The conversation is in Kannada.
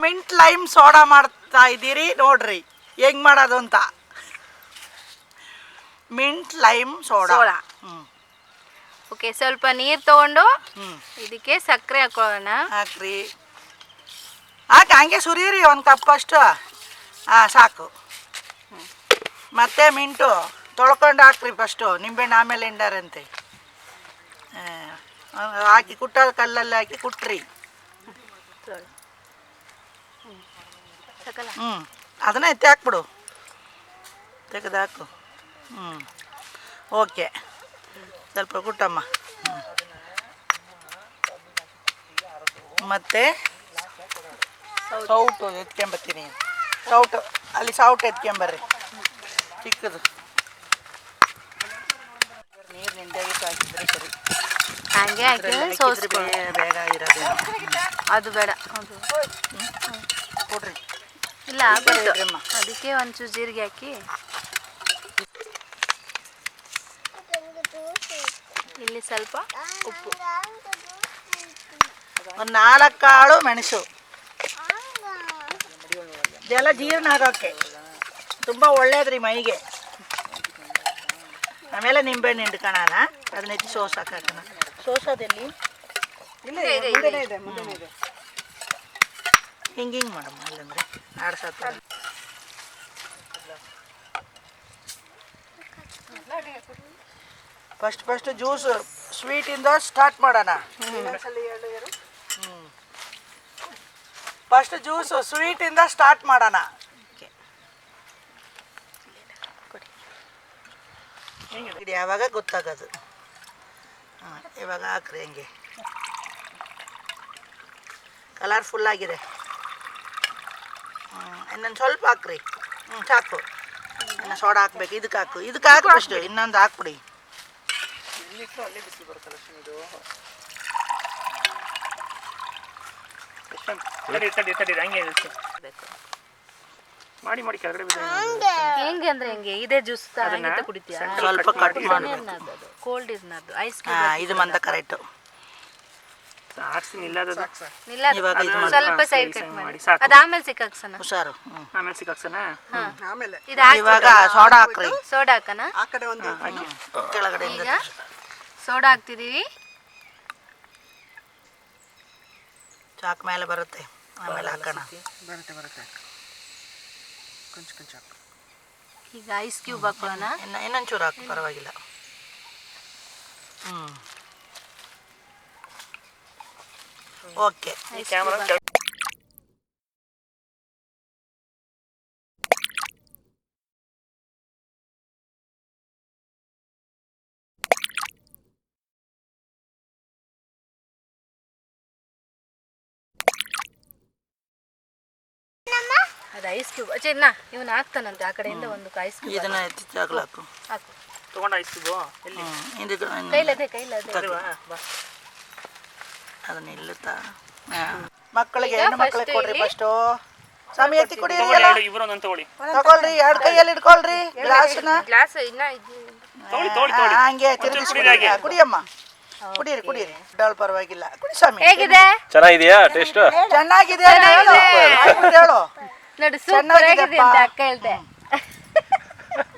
ಮಿಂಟ್ ಲೈಮ್ ಸೋಡಾ ಮಾಡ್ತಾ ಇದ್ದೀರಿ ನೋಡ್ರಿ ಹೆಂಗ್ ಮಾಡೋದು ಅಂತ. Mint lime soda. ಓಕೆ, ಸ್ವಲ್ಪ ನೀರು ತಗೊಂಡು ಇದಕ್ಕೆ ಸಕ್ಕರೆ ಹಾಕೊಳ್ಳೋಣ. ಹಾಕ್ರಿ, ಹಂಗೆ ಸುರೀರಿ ಒಂದು ಕಪ್ ಅಷ್ಟು. ಸಾಕು. ಮತ್ತೆ ಮಿಂಟು ತೊಳ್ಕೊಂಡು ಹಾಕ್ರಿ ಫಸ್ಟು, ನಿಂಬೆಹಣ್ಣು ಆಮೇಲೆ ಹಿಂಡಾರಂತೆ. ಹಾಕಿ ಕುಟ್ಟೋ ಕಲ್ಲಲ್ಲಿ ಹಾಕಿ ಕುಟ್ರಿ. ಅದನ್ನ ಎತ್ತಿ ಹಾಕ್ಬಿಡು, ತೆಗೆದು ಹಾಕು. ಓಕೆ, ಸ್ವಲ್ಪ ಕುಟ್ಟಮ್ಮ. ಮತ್ತೆ ಸೌಟು ಎತ್ಕೊಂಬತ್ತೀನಿ. ಸೌಟು ಅಲ್ಲಿ ಸೌಟು ಎತ್ಕೊಂಬರ್ರಿ, ಚಿಕ್ಕದು. ನೀರು ನಿಂದಾಗಿಟ್ಟು ಹಾಕಿದ್ರೆ ಸರಿ. ಹಾಗೆ ಹಾಕಿ ಬೇಗ ಇರೋದು ಅದು ಬೇಡ. ಕೊಡ್ರಿ. ಇಲ್ಲ, ಅದಕ್ಕೆ ಒಂಚೂರು ಜೀರಿಗೆ ಹಾಕಿ. ಇಲ್ಲಿ ಸ್ವಲ್ಪ ಉಪ್ಪು, ಒಂದು 4 ಕಾಳು ಮೆಣಸು. ಇದೆಲ್ಲ ಜೀರ್ಣ ಆಗೋಕ್ಕೆ ತುಂಬ ಒಳ್ಳೇದ್ರಿ ಮೈಗೆ. ಆಮೇಲೆ ನಿಂಬೆಹಣ್ಣು ಹಿಂಡ್ಕೊಳ್ಳೋಣ, ಅದನ್ನ ಎತ್ತಿ ಸೋಸ್ ಹಾಕೋಣ. ಸೋಸೋದೆಲ್ಲಿ? ಹಿಂಗೆ ಮಾಡಮ್ಮ, ಅಲ್ಲಂದ್ರೆ ಆಡ್ಸತ್ತ. ಫಸ್ಟ್ ಜ್ಯೂಸ್ ಸ್ವೀಟಿಂದ ಸ್ಟಾರ್ಟ್ ಮಾಡೋಣ. ಫಸ್ಟ್ ಜ್ಯೂಸು ಸ್ವೀಟಿಂದ ಸ್ಟಾರ್ಟ್ ಮಾಡೋಣ. ಇದು ಯಾವಾಗ ಗೊತ್ತಾಗೋದು? ಇವಾಗ ಹಾಕ್ರಿ. ಹೆಂಗೆ ಕಲರ್ಫುಲ್ ಆಗಿದೆ. ಇನ್ನೊಂದು ಸ್ವಲ್ಪ ಹಾಕ್ರಿ. ಸಾಕು. ಇನ್ನು ಸೋಡಾ ಹಾಕ್ಬೇಕು. ಇದಕ್ಕೆ ಹಾಕು ಫಸ್ಟು. ಇನ್ನೊಂದು ಹಾಕ್ಬಿಡಿ. ಹೆಂಗೆ ಅಂದ್ರೆ ಹೆಂಗೆ ಇದೇ ಜ್ಯೂಸ್ ಕುಡಿತೀಯ? ಸ್ವಲ್ಪ ಕಟ್ ಮಾಡಿ. ಕೋಲ್ಡ್ ಇರ್ನದು ಐಸ್. ಇದು ಮಂದ ಕರೆಕ್ಟು. ಸ್ವಲ್ಪ ಸೈಡ್ ಕಟ್ ಮಾಡಿ. ಅದು ಆಮೇಲೆ ಸಿಕ್ಕಾಕ್ಸನ. ಹುಷಾರು. ಆಮೇಲೆ ಸಿಕ್ಕಾಕ್ಸನ. ಇವಾಗ ಸೋಡಾ ಹಾಕ್ರಿ. ಸೋಡಾ ಹಾಕನ. ಕೆಳಗಡೆ ಈಗ ಸೋಡಾ ಹಾಕ್ತಿದೀವಿ. ಚಾಕ್ ಮೇಲೆ ಬರುತ್ತೆ, ಆಮೇಲೆ ಹಾಕೋಣ. ಬರುತ್ತೆ ಕೊಂಚ. ಈಗ ಐಸ್ ಕ್ಯೂಬ್ ಹಾಕೋಣ. ಇನ್ನೊಂಚೂರು ಹಾಕು, ಪರವಾಗಿಲ್ಲ. ಓಕೆ. ಅದು ಐಸ್ ಕ್ಯೂಬ್. ಚಿನ್ನ ಇವನು ಹಾಕ್ತಾನಂತೆ ಆ ಕಡೆಯಿಂದ ಒಂದು ಐಸ್ ಕ್ಯೂಬ್. ಇದನ್ನ ಎತ್ತಿ ಹಾಕು. ತಗೊಂಡ ಐಸ್ ಕ್ಯೂಬ್ ಎಲ್ಲಿ? ಕೈಲದೆ ಅದನ್ನ ಇಲ್ಲುತ್ತಾ ಮಕ್ಕಳಿಗೆ, ಹೆಣ್ಣು ಮಕ್ಕಳಿಗೆ ಕೊಡ್ರಿ ಫಸ್ಟು. ಸಮಯ ಎತ್ತಿ ಕುಡಿಯಿರಿ. ತಗೊಳ್ರಿ, 2 ಕೈಯಲ್ಲಿ ಇಟ್ಕೊಳ್ರಿ ಗ್ಲಾಸ್ನ. ಹಂಗೆ ತಿರುಗಿಸಿ ಕುಡಿಯಮ್ಮ. ಕುಡೀರಿ. ಡಾಲ್ ಪರವಾಗಿಲ್ಲ. ಕುಡಿ ಸ್ವಾಮಿ. ಹೇಗಿದೆ? ಚೆನ್ನಾಗಿದೆಯಾ ಟೇಸ್ಟ್? ಚೆನ್ನಾಗಿದೆ ಹೇಳು. ನೋಡಿ, ಸೂಪರ್ ಆಗಿದೆ ಅಂತ ಅಕ್ಕ ಹೇಳ್ದೆ.